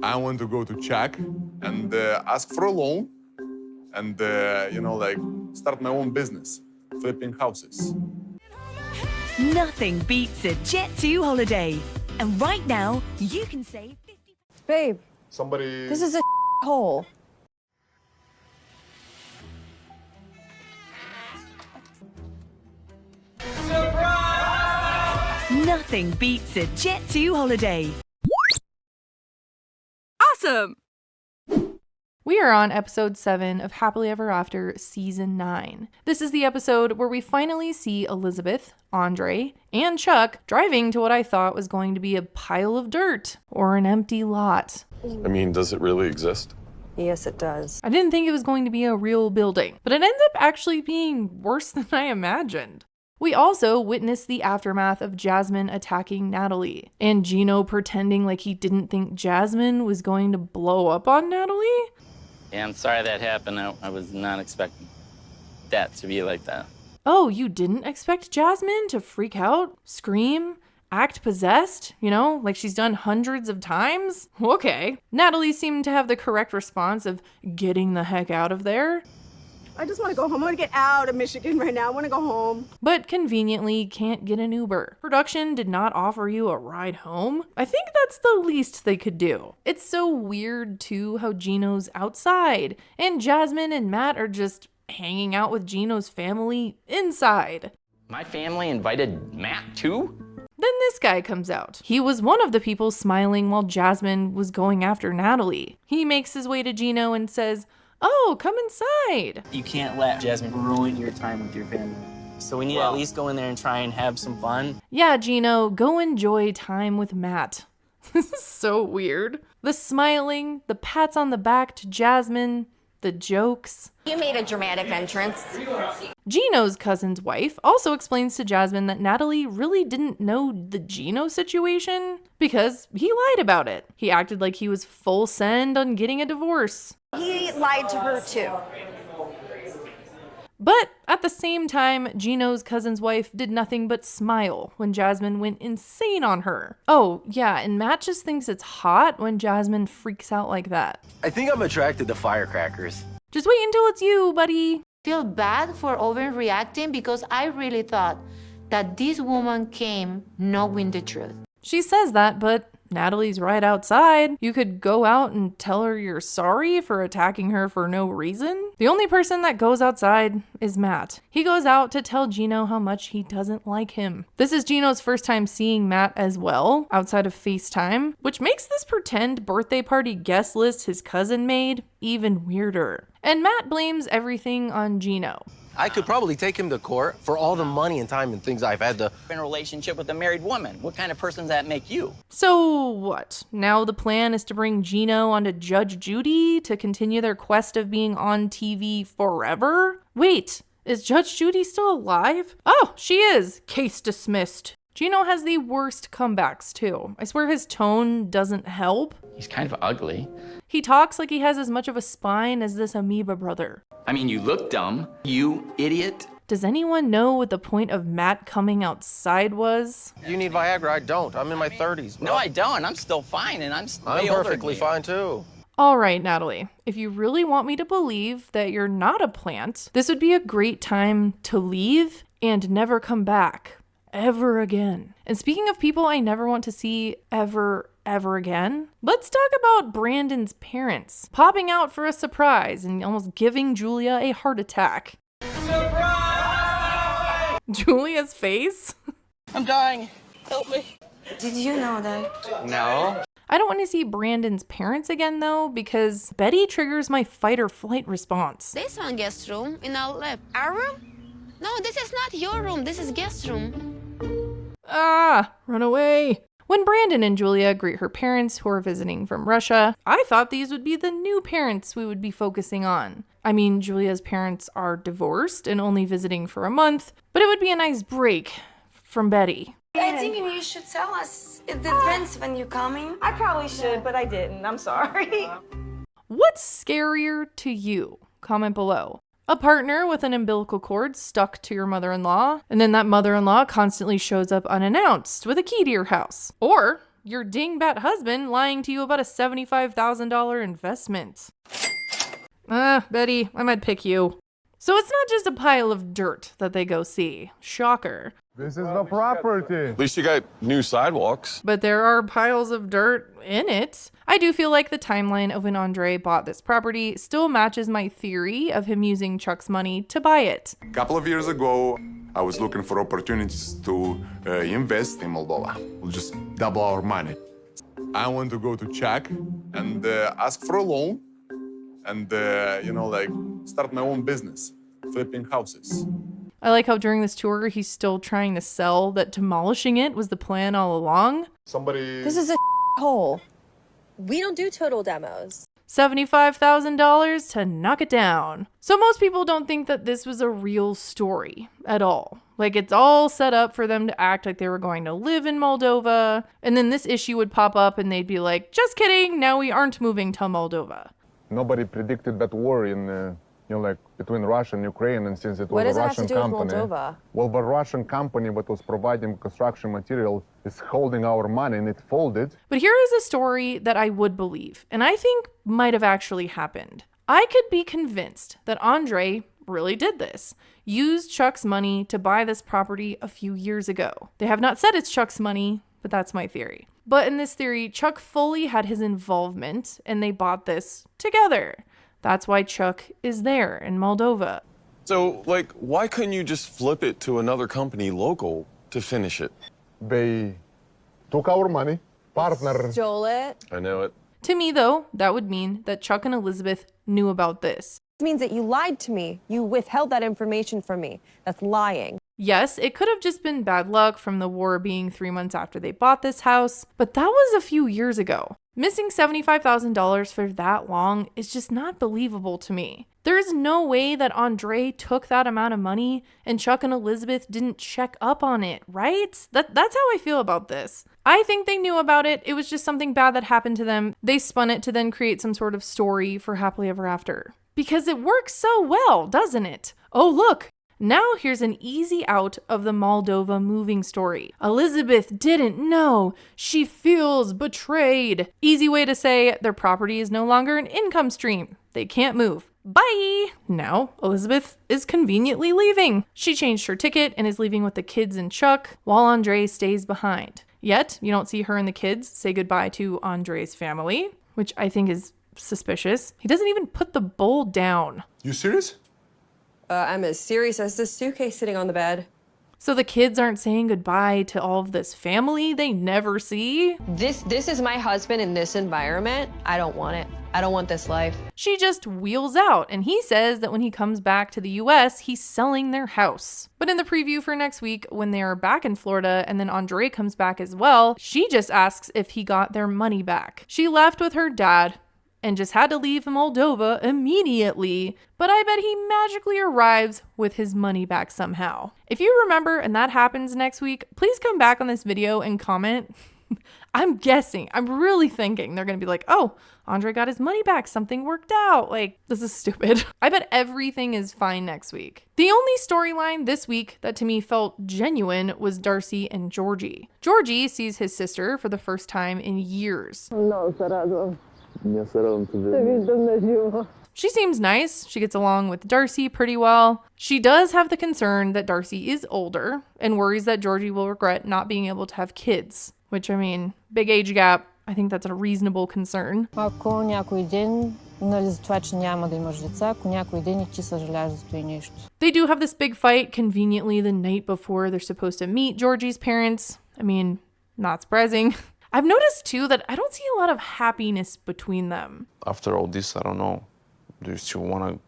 I want to go to Czech and ask for a loan and, like start my own business, flipping houses. Nothing beats a Jet2 holiday. And right now, you can save 50... Babe, Somebody... this is a hole. Nothing beats a Jet2 holiday. Awesome! We are on episode 7 of Happily Ever After season 9. This is the episode where we finally see Elizabeth, Andrei, and Chuck driving to what I thought was going to be a pile of dirt or an empty lot. I mean, does it really exist? Yes, it does. I didn't think it was going to be a real building, but it ends up actually being worse than I imagined. We also witnessed the aftermath of Jasmine attacking Natalie, and Gino pretending like he didn't think Jasmine was going to blow up on Natalie. Yeah, I'm sorry that happened. I was not expecting that to be like that. Oh, you didn't expect Jasmine to freak out, scream, act possessed? Like she's done hundreds of times? Okay. Natalie seemed to have the correct response of getting the heck out of there. I just want to go home. I want to get out of Michigan right now. I want to go home. But conveniently can't get an Uber. Production did not offer you a ride home. I think that's the least they could do. It's so weird too how Gino's outside and Jasmine and Matt are just hanging out with Gino's family inside. My family invited Matt too? Then this guy comes out. He was one of the people smiling while Jasmine was going after Natalie. He makes his way to Gino and says, "Oh, come inside." You can't let Jasmine ruin your time with your family. So we need to at least go in there and try and have some fun. Yeah, Gino, go enjoy time with Matt. This is so weird. The smiling, the pats on the back to Jasmine, the jokes. You made a dramatic entrance. Gino's cousin's wife also explains to Jasmine that Natalie really didn't know the Gino situation because he lied about it. He acted like he was full send on getting a divorce. He lied to her too. But at the same time, Gino's cousin's wife did nothing but smile when Jasmine went insane on her. Oh, yeah, and Matt just thinks it's hot when Jasmine freaks out like that. I think I'm attracted to firecrackers. Just wait until it's you, buddy. Feel bad for overreacting because I really thought that this woman came knowing the truth. She says that, but Natalie's right outside. You could go out and tell her you're sorry for attacking her for no reason. The only person that goes outside is Matt. He goes out to tell Gino how much he doesn't like him. This is Gino's first time seeing Matt as well, outside of FaceTime, which makes this pretend birthday party guest list his cousin made even weirder. And Matt blames everything on Gino. I could probably take him to court for all the money and time and things I've had to... In a relationship with a married woman. What kind of person does that make you? So what? Now the plan is to bring Gino onto Judge Judy to continue their quest of being on TV forever? Wait, is Judge Judy still alive? Oh, she is. Case dismissed. Gino has the worst comebacks too. I swear his tone doesn't help. He's kind of ugly. He talks like he has as much of a spine as this amoeba brother. I mean, you look dumb, you idiot. Does anyone know what the point of Matt coming outside was? You need Viagra, I don't. I'm in my 30s. No, I don't. I'm still fine, and I'm I'm perfectly fine, too. All right, Natalie, if you really want me to believe that you're not a plant, this would be a great time to leave and never come back. Ever again. And speaking of people I never want to see ever again, let's talk about Brandon's parents popping out for a surprise and almost giving Julia a heart attack. Surprise! Julia's face? I'm dying. Help me. Did you know that? No. I don't want to see Brandon's parents again though, because Betty triggers my fight or flight response. There's one guest room in our lab. Our room? No, this is not your room. This is guest room. Ah, run away. When Brandon and Julia greet her parents who are visiting from Russia, I thought these would be the new parents we would be focusing on. I mean, Julia's parents are divorced and only visiting for a month, but it would be a nice break from Betty. I think you should tell us in advance when you're coming. I probably should, but I didn't. I'm sorry. What's scarier to you? Comment below. A partner with an umbilical cord stuck to your mother-in-law, and then that mother-in-law constantly shows up unannounced with a key to your house. Or your dingbat husband lying to you about a $75,000 investment. Betty, I might pick you. So it's not just a pile of dirt that they go see. Shocker. This is the property. At least you got new sidewalks. But there are piles of dirt in it. I do feel like the timeline of when Andrei bought this property still matches my theory of him using Chuck's money to buy it. A couple of years ago, I was looking for opportunities to invest in Moldova. We'll just double our money. I want to go to Chuck and ask for a loan and, start my own business, flipping houses. I like how during this tour, he's still trying to sell that demolishing it was the plan all along. This is a hole. We don't do total demos. $75,000 to knock it down. So most people don't think that this was a real story at all. Like, it's all set up for them to act like they were going to live in Moldova, and then this issue would pop up and they'd be like, just kidding, now we aren't moving to Moldova. Nobody predicted that war in, between Russia and Ukraine, and since it was a Russian company. Well, the Russian company that was providing construction material is holding our money, and it folded. But here is a story that I would believe, and I think might have actually happened. I could be convinced that Andrei really did this, used Chuck's money to buy this property a few years ago. They have not said it's Chuck's money, but that's my theory. But in this theory, Chuck fully had his involvement, and they bought this together. That's why Chuck is there in Moldova. So, why couldn't you just flip it to another company local to finish it? They took our money, partner. Stole it. I know it. To me, though, that would mean that Chuck and Elizabeth knew about this. This means that you lied to me. You withheld that information from me. That's lying. Yes, it could have just been bad luck from the war being 3 months after they bought this house, but that was a few years ago. Missing $75,000 for that long is just not believable to me. There is no way that Andrei took that amount of money and Chuck and Elizabeth didn't check up on it, right? That's how I feel about this. I think they knew about it. It was just something bad that happened to them. They spun it to then create some sort of story for happily ever after. Because it works so well, doesn't it? Oh, look. Now here's an easy out of the Moldova moving story. Elizabeth didn't know. She feels betrayed. Easy way to say their property is no longer an income stream. They can't move. Bye! Now, Elizabeth is conveniently leaving. She changed her ticket and is leaving with the kids and Chuck, while Andrei stays behind. Yet, you don't see her and the kids say goodbye to Andrei's family, which I think is suspicious. He doesn't even put the bowl down. You serious? I'm as serious as this suitcase sitting on the bed. So the kids aren't saying goodbye to all of this family they never see? This is my husband in this environment. I don't want it. I don't want this life. She just wheels out, and he says that when he comes back to the US, he's selling their house. But in the preview for next week, when they are back in Florida and then Andrei comes back as well, she just asks if he got their money back. She left with her dad and just had to leave Moldova immediately, but I bet he magically arrives with his money back somehow. If you remember and that happens next week, please come back on this video and comment. I'm guessing, I'm really thinking they're gonna be like, oh, Andrei got his money back, something worked out. Like, this is stupid. I bet everything is fine next week. The only storyline this week that to me felt genuine was Darcy and Georgie. Georgie sees his sister for the first time in years. She seems nice. She gets along with Darcy pretty well. She does have the concern that Darcy is older and worries that Georgie will regret not being able to have kids, which, I mean, big age gap. I think that's a reasonable concern. They do have this big fight conveniently the night before they're supposed to meet Georgie's parents. I mean, not surprising. I've noticed too that I don't see a lot of happiness between them. After all this, I don't know. Do you still want to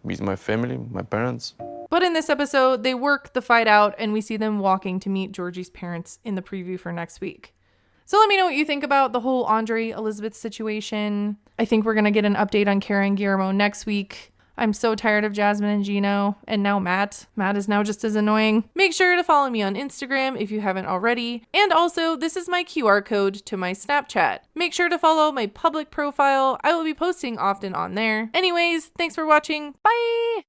meet my family, my parents? But in this episode, they work the fight out and we see them walking to meet Georgie's parents in the preview for next week. So let me know what you think about the whole Andrei Elizabeth situation. I think we're going to get an update on Kara and Guillermo next week. I'm so tired of Jasmine and Gino, and now Matt. Matt is now just as annoying. Make sure to follow me on Instagram if you haven't already. And also, this is my QR code to my Snapchat. Make sure to follow my public profile. I will be posting often on there. Anyways, thanks for watching. Bye!